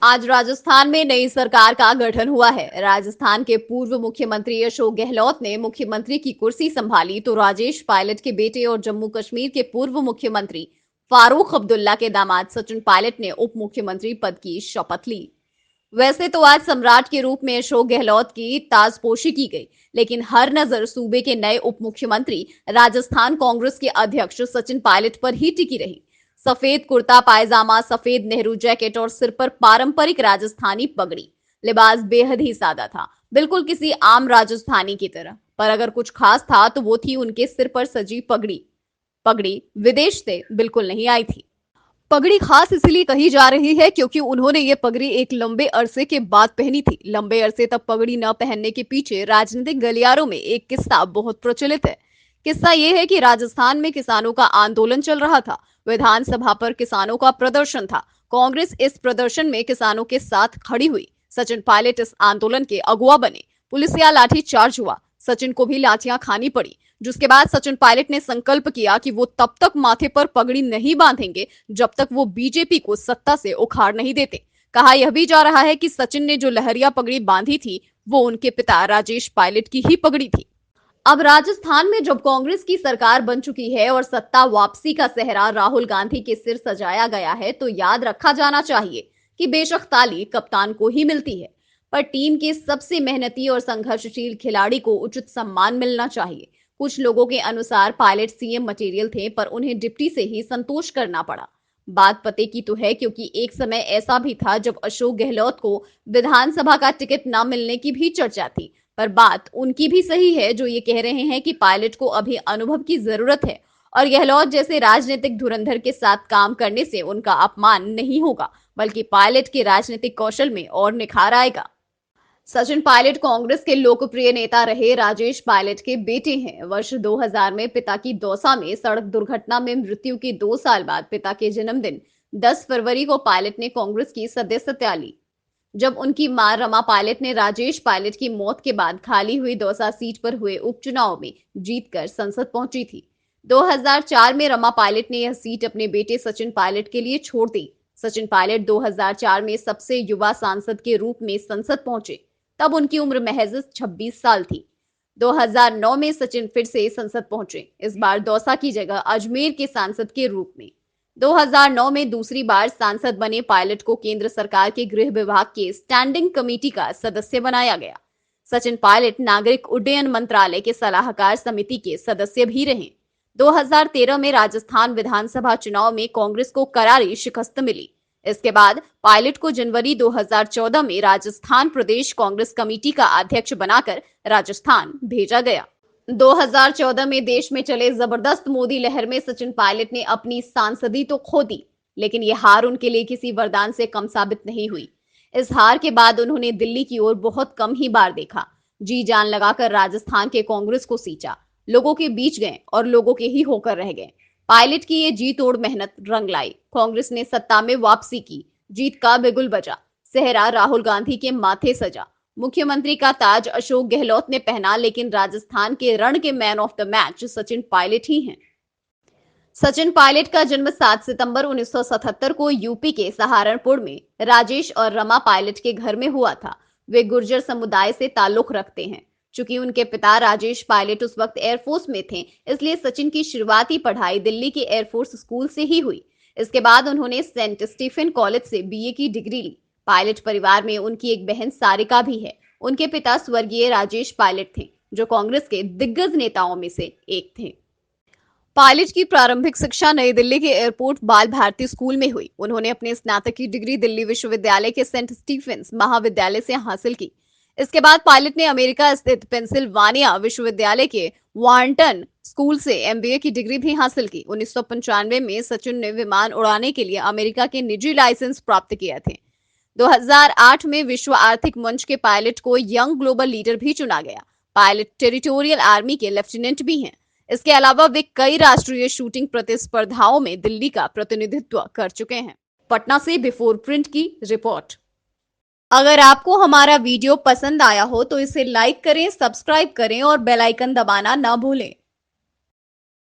आज राजस्थान में नई सरकार का गठन हुआ है। राजस्थान के पूर्व मुख्यमंत्री अशोक गहलोत ने मुख्यमंत्री की कुर्सी संभाली तो राजेश पायलट के बेटे और जम्मू कश्मीर के पूर्व मुख्यमंत्री फारूक अब्दुल्ला के दामाद सचिन पायलट ने उप मुख्यमंत्री पद की शपथ ली। वैसे तो आज सम्राट के रूप में अशोक गहलोत की ताजपोशी की गई, लेकिन हर नजर सूबे के नए उप मुख्यमंत्री राजस्थान कांग्रेस के अध्यक्ष सचिन पायलट पर ही टिकी रही। सफेद कुर्ता पायजामा, सफेद नेहरू जैकेट और सिर पर पारंपरिक राजस्थानी पगड़ी। लिबास बेहद ही सादा था, बिल्कुल किसी आम राजस्थानी की तरह। पर अगर कुछ खास था तो वो थी उनके सिर पर सजी पगड़ी। पगड़ी विदेश से बिल्कुल नहीं आई थी। पगड़ी खास इसलिए कही जा रही है क्योंकि उन्होंने ये पगड़ी एक लंबे अरसे के बाद पहनी थी। लंबे अरसे तक पगड़ी न पहनने के पीछे राजनीतिक गलियारों में एक किस्सा बहुत प्रचलित है। किस्सा ये है कि राजस्थान में किसानों का आंदोलन चल रहा था। विधानसभा पर किसानों का प्रदर्शन था। कांग्रेस इस प्रदर्शन में किसानों के साथ खड़ी हुई। सचिन पायलट इस आंदोलन के अगुवा बने। पुलिस या लाठी चार्ज हुआ। सचिन को भी लाठियां खानी पड़ी, जिसके बाद सचिन पायलट ने संकल्प किया कि वो तब तक माथे पर पगड़ी नहीं बांधेंगे जब तक वो बीजेपी को सत्ता से उखाड़ नहीं देते। कहा यह भी जा रहा है कि सचिन ने जो लहरिया पगड़ी बांधी थी वो उनके पिता राजेश पायलट की ही पगड़ी थी। अब राजस्थान में जब कांग्रेस की सरकार बन चुकी है और सत्ता वापसी का सेहरा राहुल गांधी के सिर सजाया गया है, तो याद रखा जाना चाहिए कि बेशक ताली कप्तान को ही मिलती है, पर टीम के सबसे मेहनती और संघर्षशील खिलाड़ी को उचित सम्मान मिलना चाहिए। कुछ लोगों के अनुसार पायलट सीएम मटेरियल थे, पर उन्हें डिप्टी से ही संतोष करना पड़ा। बात पते की तो है, क्योंकि एक समय ऐसा भी था जब अशोक गहलोत को विधानसभा का टिकट न मिलने की भी चर्चा थी। पर बात उनकी भी सही है जो ये कह रहे हैं कि पायलट को अभी अनुभव की जरूरत है और गहलोत जैसे राजनीतिक धुरंधर के साथ काम करने से उनका अपमान नहीं होगा, बल्कि पायलट के राजनीतिक कौशल में और निखार आएगा। सचिन पायलट कांग्रेस के लोकप्रिय नेता रहे राजेश पायलट के बेटे हैं। वर्ष 2000 में पिता की दौसा में सड़क दुर्घटना में मृत्यु के 2 साल बाद पिता के जन्मदिन 10 फरवरी को पायलट ने कांग्रेस की सदस्यता ली। जब उनकी मां रमा पायलट ने राजेश पायलट की मौत के बाद खाली हुई दौसा सीट पर हुए उपचुनाव में जीतकर संसद पहुंची थी। 2004 में रमा पायलट ने यह सीट अपने बेटे सचिन पायलट के लिए छोड़ दी। सचिन पायलट 2004 में सबसे युवा सांसद के रूप में संसद पहुंचे। तब उनकी उम्र महज 26 साल थी। 2009 में सचिन फिर से संसद पहुंचे, इस बार दौसा की जगह अजमेर के सांसद के रूप में। 2009 में दूसरी बार सांसद बने पायलट को केंद्र सरकार के गृह विभाग के स्टैंडिंग कमेटी का सदस्य बनाया गया। सचिन पायलट नागरिक उड्डयन मंत्रालय के सलाहकार समिति के सदस्य भी रहे। 2013 में राजस्थान विधानसभा चुनाव में कांग्रेस को करारी शिकस्त मिली। इसके बाद पायलट को जनवरी 2014 में राजस्थान प्रदेश कांग्रेस कमेटी का अध्यक्ष बनाकर राजस्थान भेजा गया। 2014 में देश में चले जबरदस्त मोदी लहर में सचिन पायलट ने अपनी सांसदी तो खो दी, लेकिन यह हार उनके लिए किसी वरदान से कम साबित नहीं हुई। इस हार के बाद उन्होंने दिल्ली की ओर बहुत कम ही बार देखा। जी जान लगाकर राजस्थान के कांग्रेस को सींचा, लोगों के बीच गए और लोगों के ही होकर रह गए। पायलट की ये जी तोड़ मेहनत रंग लाई। कांग्रेस ने सत्ता में वापसी की, जीत का बिगुल बजा, सेहरा राहुल गांधी के माथे सजा। मुख्यमंत्री का ताज अशोक गहलोत ने पहना, लेकिन राजस्थान के रण के man of the match Sachin Pilot ही हैं। सचिन पायलट का जन्म 7 सितंबर 1977 को यूपी के सहारनपुर में राजेश और रमा पायलट के घर में हुआ था। वे गुर्जर समुदाय से ताल्लुक रखते हैं। चूंकि उनके पिता राजेश पायलट उस वक्त एयरफोर्स में थे, इसलिए सचिन की शुरुआती पढ़ाई दिल्ली के एयरफोर्स स्कूल से ही हुई। इसके बाद उन्होंने सेंट स्टीफन कॉलेज से बीए की डिग्री ली। पायलट परिवार में उनकी एक बहन सारिका भी है। उनके पिता स्वर्गीय राजेश पायलट थे, जो कांग्रेस के दिग्गज नेताओं में से एक थे। पायलट की प्रारंभिक शिक्षा नई दिल्ली के एयरपोर्ट बाल भारती स्कूल में हुई। उन्होंने अपनी स्नातक की डिग्री दिल्ली विश्वविद्यालय के सेंट स्टीफेंस महाविद्यालय से हासिल की। इसके बाद पायलट ने अमेरिका स्थित पेंसिल्वानिया विश्वविद्यालय के वार्टन स्कूल से एमबीए की डिग्री भी हासिल की। 1995 में सचिन ने विमान उड़ाने के लिए अमेरिका के निजी लाइसेंस प्राप्त किए थे। 2008 में विश्व आर्थिक मंच के पायलट को यंग ग्लोबल लीडर भी चुना गया। पायलट टेरिटोरियल आर्मी के लेफ्टिनेंट भी हैं। इसके अलावा वे कई राष्ट्रीय शूटिंग प्रतिस्पर्धाओं में दिल्ली का प्रतिनिधित्व कर चुके हैं। पटना से बिफोर प्रिंट की रिपोर्ट। अगर आपको हमारा वीडियो पसंद आया हो तो इसे लाइक करें, सब्सक्राइब करें और बेल आइकन दबाना ना भूलें।